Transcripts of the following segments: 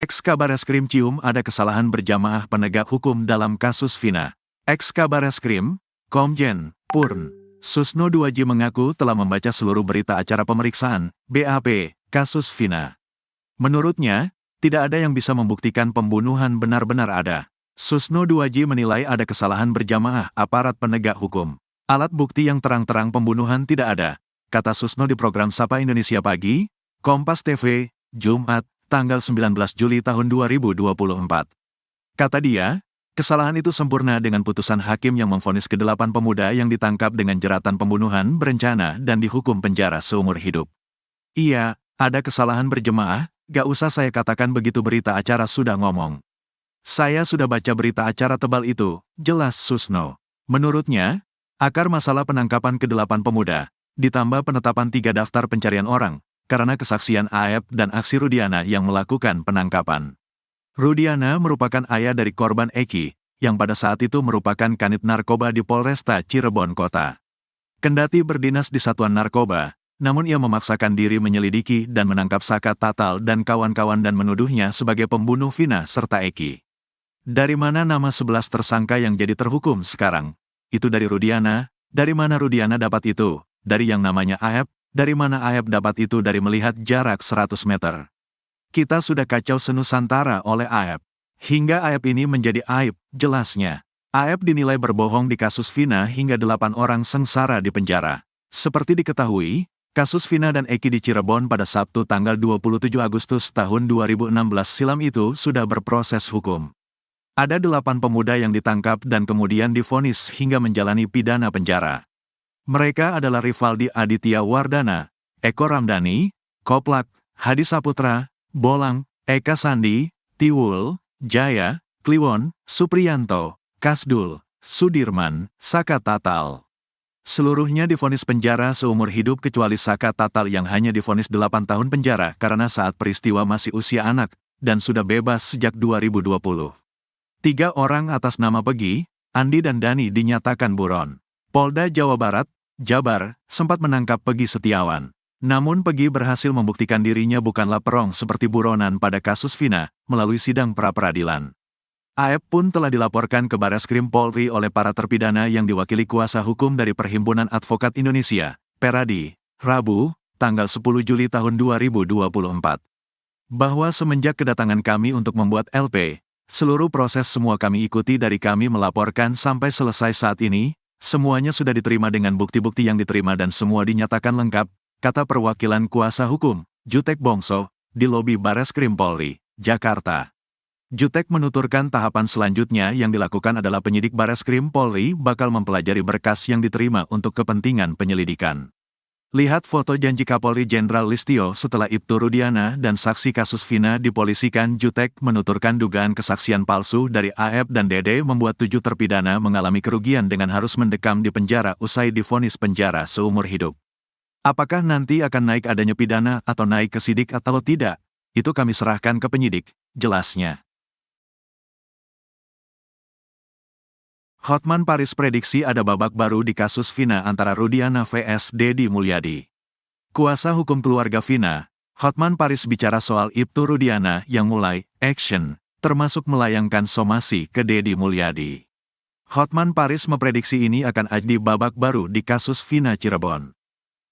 Ex-Kabareskrim cium ada kesalahan berjamaah penegak hukum dalam kasus Vina. Ex-Kabareskrim, Komjen Purn Susno Duaji mengaku telah membaca seluruh berita acara pemeriksaan, BAP, kasus Vina. Menurutnya, tidak ada yang bisa membuktikan pembunuhan benar-benar ada. Susno Duaji menilai ada kesalahan berjamaah aparat penegak hukum. Alat bukti yang terang-terang pembunuhan tidak ada, kata Susno di program Sapa Indonesia Pagi, Kompas TV, Jumat, tanggal 19 Juli tahun 2024. Kata dia, kesalahan itu sempurna dengan putusan hakim yang memvonis ke-8 pemuda yang ditangkap dengan jeratan pembunuhan berencana dan dihukum penjara seumur hidup. Iya, ada kesalahan berjemaah, gak usah saya katakan begitu, berita acara sudah ngomong. Saya sudah baca berita acara tebal itu, jelas Susno. Menurutnya, akar masalah penangkapan ke-8 pemuda, ditambah penetapan 3 daftar pencarian orang, karena kesaksian Aep dan aksi Rudiana yang melakukan penangkapan. Rudiana merupakan ayah dari korban Eki, yang pada saat itu merupakan kanit narkoba di Polresta Cirebon Kota. Kendati berdinas di Satuan Narkoba, namun ia memaksakan diri menyelidiki dan menangkap Saka Tatal dan kawan-kawan dan menuduhnya sebagai pembunuh Vina serta Eki. Dari mana nama 11 tersangka yang jadi terhukum sekarang? Itu dari Rudiana. Dari mana Rudiana dapat itu? Dari yang namanya Aep. Dari mana Aep dapat itu? Dari melihat jarak 100 meter. Kita sudah kacau senusantara oleh Aep. Hingga Aep ini menjadi aib, jelasnya. Aep dinilai berbohong di kasus Vina hingga 8 orang sengsara di penjara. Seperti diketahui, kasus Vina dan Eki di Cirebon pada Sabtu tanggal 27 Agustus tahun 2016 silam itu sudah berproses hukum. Ada 8 pemuda yang ditangkap dan kemudian divonis hingga menjalani pidana penjara. Mereka adalah Rivaldi Aditya Wardana, Eko Ramdhani, Koplak, Hadi Saputra, Bolang, Eka Sandi, Tiwul, Jaya, Kliwon, Supriyanto, Kasdul, Sudirman, Saka Tatal. Seluruhnya divonis penjara seumur hidup kecuali Saka Tatal yang hanya divonis 8 tahun penjara karena saat peristiwa masih usia anak, dan sudah bebas sejak 2020. 3 orang atas nama Pegi, Andi dan Dani dinyatakan buron. Polda Jawa Barat, Jabar, sempat menangkap Pegi Setiawan. Namun Pegi berhasil membuktikan dirinya bukanlah perong seperti buronan pada kasus Vina, melalui sidang pra-peradilan. Aep pun telah dilaporkan ke Bareskrim Polri oleh para terpidana yang diwakili kuasa hukum dari Perhimpunan Advokat Indonesia, Peradi, Rabu, tanggal 10 Juli tahun 2024. Bahwa semenjak kedatangan kami untuk membuat LP, seluruh proses semua kami ikuti dari kami melaporkan sampai selesai saat ini, semuanya sudah diterima dengan bukti-bukti yang diterima dan semua dinyatakan lengkap, kata perwakilan kuasa hukum, Jutek Bongso, di lobi Bareskrim Polri, Jakarta. Jutek menuturkan tahapan selanjutnya yang dilakukan adalah penyidik Bareskrim Polri bakal mempelajari berkas yang diterima untuk kepentingan penyelidikan. Lihat foto janji Kapolri Jenderal Listio setelah Ibtu Rudiana dan saksi kasus Vina dipolisikan. Jutek menuturkan dugaan kesaksian palsu dari Aep dan Dede membuat 7 terpidana mengalami kerugian dengan harus mendekam di penjara usai divonis penjara seumur hidup. Apakah nanti akan naik adanya pidana atau naik ke sidik atau tidak? Itu kami serahkan ke penyidik, jelasnya. Hotman Paris prediksi ada babak baru di kasus Vina antara Rudiana vs Deddy Mulyadi. Kuasa hukum keluarga Vina, Hotman Paris bicara soal Ibtu Rudiana yang mulai action, termasuk melayangkan somasi ke Deddy Mulyadi. Hotman Paris memprediksi ini akan ada babak baru di kasus Vina Cirebon.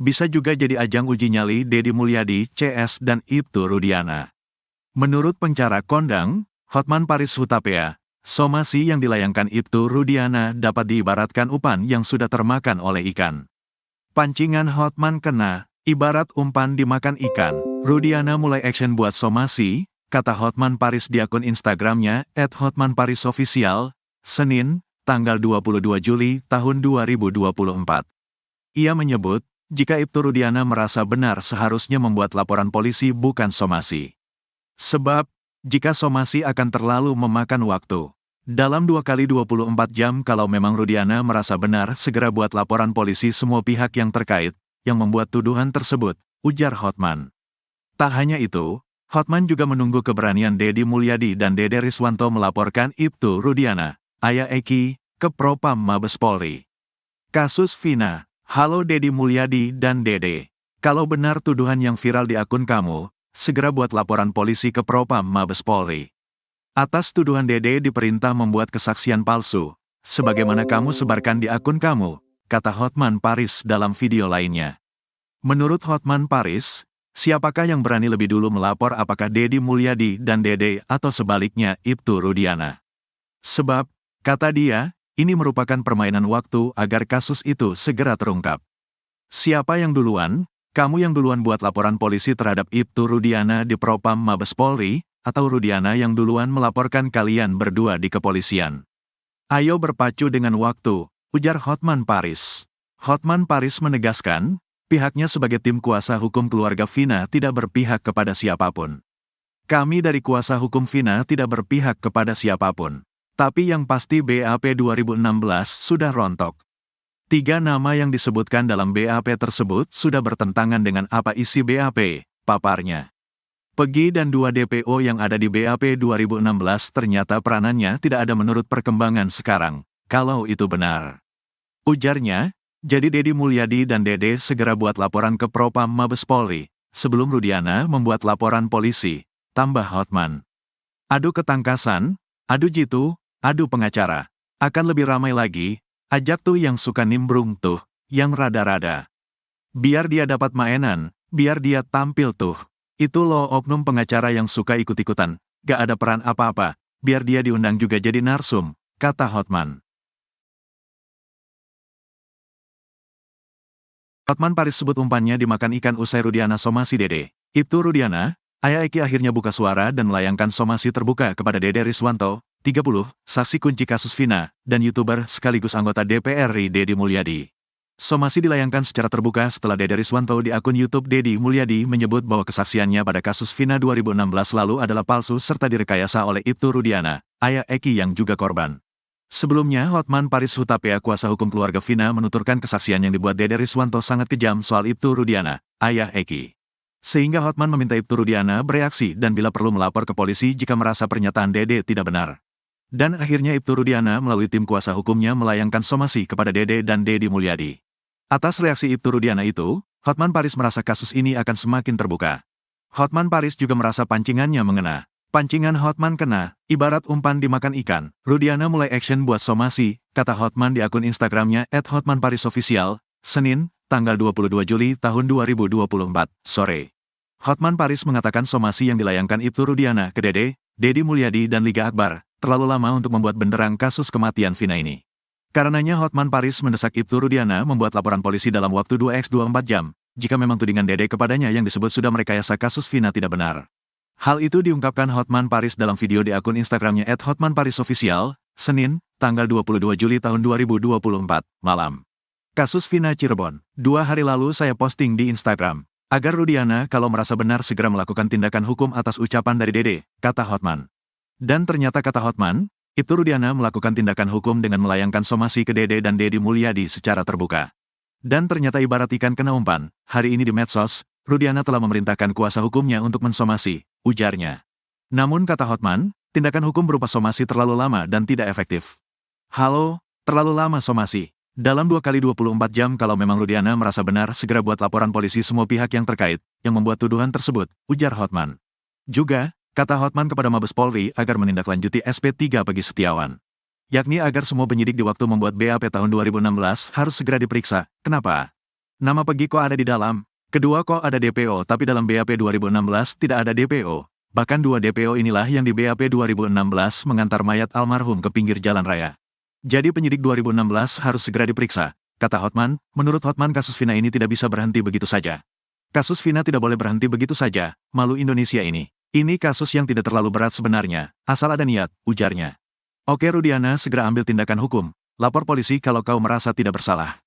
Bisa juga jadi ajang uji nyali Deddy Mulyadi, CS dan Ibtu Rudiana. Menurut pencara kondang, Hotman Paris Hutapea, somasi yang dilayangkan Ibtu Rudiana dapat diibaratkan umpan yang sudah termakan oleh ikan. Pancingan Hotman kena, ibarat umpan dimakan ikan. Rudiana mulai action buat somasi, kata Hotman Paris di akun Instagramnya @hotmanparisofficial, Senin, tanggal 22 Juli tahun 2024. Ia menyebut, jika Ibtu Rudiana merasa benar seharusnya membuat laporan polisi bukan somasi. Sebab, jika somasi akan terlalu memakan waktu. Dalam 2 kali 24 jam kalau memang Rudiana merasa benar segera buat laporan polisi semua pihak yang terkait, yang membuat tuduhan tersebut, ujar Hotman. Tak hanya itu, Hotman juga menunggu keberanian Deddy Mulyadi dan Dede Riswanto melaporkan Ibtu Rudiana, ayah Eki, ke Propam Mabes Polri. Kasus Vina, halo Deddy Mulyadi dan Dede. Kalau benar tuduhan yang viral di akun kamu, segera buat laporan polisi ke Propam Mabes Polri. Atas tuduhan Dede diperintah membuat kesaksian palsu, sebagaimana kamu sebarkan di akun kamu, kata Hotman Paris dalam video lainnya. Menurut Hotman Paris, siapakah yang berani lebih dulu melapor, apakah Deddy Mulyadi dan Dede atau sebaliknya Ibtu Rudiana? Sebab, kata dia, ini merupakan permainan waktu agar kasus itu segera terungkap. Siapa yang duluan? Kamu yang duluan buat laporan polisi terhadap Ibtu Rudiana di Propam Mabes Polri, atau Rudiana yang duluan melaporkan kalian berdua di kepolisian? Ayo berpacu dengan waktu, ujar Hotman Paris. Hotman Paris menegaskan, pihaknya sebagai tim kuasa hukum keluarga Vina tidak berpihak kepada siapapun. Kami dari kuasa hukum Vina tidak berpihak kepada siapapun. Tapi yang pasti BAP 2016 sudah rontok. 3 nama yang disebutkan dalam BAP tersebut sudah bertentangan dengan apa isi BAP, paparnya. Pegi dan 2 DPO yang ada di BAP 2016 ternyata peranannya tidak ada menurut perkembangan sekarang, kalau itu benar. Ujarnya, jadi Deddy Mulyadi dan Dede segera buat laporan ke Propam Mabes Polri, sebelum Rudiana membuat laporan polisi, tambah Hotman. Adu ketangkasan, adu jitu, adu pengacara. Akan lebih ramai lagi, ajak tuh yang suka nimbrung tuh, yang rada-rada. Biar dia dapat mainan, biar dia tampil tuh. Itu loh oknum pengacara yang suka ikut-ikutan, gak ada peran apa-apa, biar dia diundang juga jadi narsum, kata Hotman. Hotman Paris sebut umpannya dimakan ikan usai Rudiana somasi Dede. Ibtu Rudiana, Ayah Eki akhirnya buka suara dan melayangkan somasi terbuka kepada Dede Riswanto, 30, saksi kunci kasus Vina, dan YouTuber sekaligus anggota DPR RI Deddy Mulyadi. Somasi dilayangkan secara terbuka setelah Dede Riswanto di akun YouTube Deddy Mulyadi menyebut bahwa kesaksiannya pada kasus Vina 2016 lalu adalah palsu serta direkayasa oleh Ibtu Rudiana, Ayah Eki yang juga korban. Sebelumnya, Hotman Paris Hutapea, kuasa hukum keluarga Vina, menuturkan kesaksian yang dibuat Dede Riswanto sangat kejam soal Ibtu Rudiana, Ayah Eki. Sehingga Hotman meminta Ibtu Rudiana bereaksi dan bila perlu melapor ke polisi jika merasa pernyataan Dede tidak benar. Dan akhirnya Ibtu Rudiana melalui tim kuasa hukumnya melayangkan somasi kepada Dede dan Deddy Mulyadi. Atas reaksi Ibtu Rudiana itu, Hotman Paris merasa kasus ini akan semakin terbuka. Hotman Paris juga merasa pancingannya mengena. Pancingan Hotman kena, ibarat umpan dimakan ikan. Rudiana mulai action buat somasi, kata Hotman di akun Instagramnya @hotmanparisofficial, Senin, tanggal 22 Juli tahun 2024, sore. Hotman Paris mengatakan somasi yang dilayangkan Ibtu Rudiana ke Dede, Deddy Mulyadi dan Liga Akbar, terlalu lama untuk membuat benderang kasus kematian Vina ini. Karenanya Hotman Paris mendesak Ibtu Rudiana membuat laporan polisi dalam waktu 2x24 jam, jika memang tudingan Dede kepadanya yang disebut sudah merekayasa kasus Vina tidak benar. Hal itu diungkapkan Hotman Paris dalam video di akun Instagramnya @hotmanparisofficial, Senin, tanggal 22 Juli tahun 2024, malam. Kasus Vina Cirebon. 2 hari lalu saya posting di Instagram, agar Rudiana kalau merasa benar segera melakukan tindakan hukum atas ucapan dari Dede, kata Hotman. Dan ternyata kata Hotman, Ibtu Rudiana melakukan tindakan hukum dengan melayangkan somasi ke Dede dan Deddy Mulyadi secara terbuka. Dan ternyata ibarat ikan kena umpan, hari ini di medsos, Rudiana telah memerintahkan kuasa hukumnya untuk mensomasi, ujarnya. Namun kata Hotman, tindakan hukum berupa somasi terlalu lama dan tidak efektif. Halo, terlalu lama somasi. Dalam 2x24 jam kalau memang Rudiana merasa benar segera buat laporan polisi semua pihak yang terkait, yang membuat tuduhan tersebut, ujar Hotman. Juga, kata Hotman kepada Mabes Polri agar menindaklanjuti SP3 Pegi Setiawan. Yakni agar semua penyidik di waktu membuat BAP tahun 2016 harus segera diperiksa. Kenapa? Nama Pegi kok ada di dalam? Kedua kok ada DPO tapi dalam BAP 2016 tidak ada DPO. Bahkan 2 DPO inilah yang di BAP 2016 mengantar mayat almarhum ke pinggir jalan raya. Jadi penyidik 2016 harus segera diperiksa, kata Hotman. Menurut Hotman kasus Vina ini tidak bisa berhenti begitu saja. Kasus Vina tidak boleh berhenti begitu saja, malu Indonesia ini. Ini kasus yang tidak terlalu berat sebenarnya, asal ada niat, ujarnya. Oke Rudiana segera ambil tindakan hukum, lapor polisi kalau kau merasa tidak bersalah.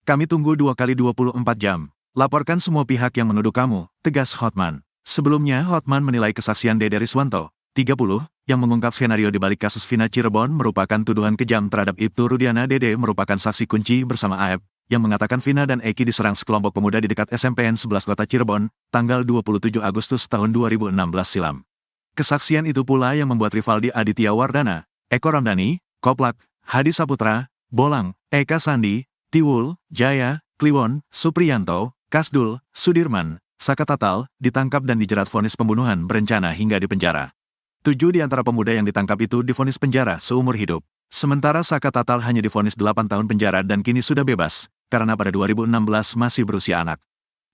Kami tunggu 2x24 jam. Laporkan semua pihak yang menuduh kamu, tegas Hotman. Sebelumnya Hotman menilai kesaksian Dede Riswanto, 30, yang mengungkap skenario di balik kasus Vina Cirebon merupakan tuduhan kejam terhadap Ibtu Rudiana. Dede merupakan saksi kunci bersama Aep, yang mengatakan Vina dan Eki diserang sekelompok pemuda di dekat SMPN 11 Kota Cirebon, tanggal 27 Agustus tahun 2016 silam. Kesaksian itu pula yang membuat Rivaldi Aditya Wardana, Eko Ramdhani, Koplak, Hadi Saputra, Bolang, Eka Sandi, Tiwul, Jaya, Kliwon, Supriyanto, Kasdul, Sudirman, Saka Tatal ditangkap dan dijerat vonis pembunuhan berencana hingga dipenjara. 7 di antara pemuda yang ditangkap itu divonis penjara seumur hidup. Sementara Saka Tatal hanya divonis 8 tahun penjara dan kini sudah bebas, karena pada 2016 masih berusia anak.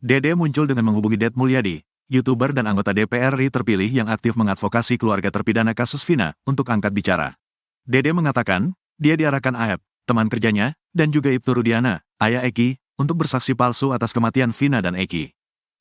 Dede muncul dengan menghubungi Det Mulyadi, YouTuber dan anggota DPR RI terpilih yang aktif mengadvokasi keluarga terpidana kasus Vina untuk angkat bicara. Dede mengatakan, dia diarahkan Aep, teman kerjanya, dan juga Ibtu Rudiana, ayah Eki, untuk bersaksi palsu atas kematian Vina dan Eki.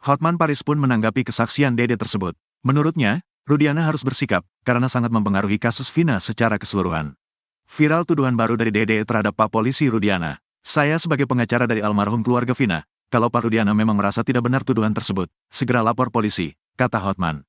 Hotman Paris pun menanggapi kesaksian Dede tersebut. Menurutnya, Rudiana harus bersikap, karena sangat mempengaruhi kasus Vina secara keseluruhan. Viral tuduhan baru dari Dede terhadap Pak Polisi Rudiana. Saya sebagai pengacara dari almarhum keluarga Vina, kalau Pak Rudiana memang merasa tidak benar tuduhan tersebut, segera lapor polisi, kata Hotman.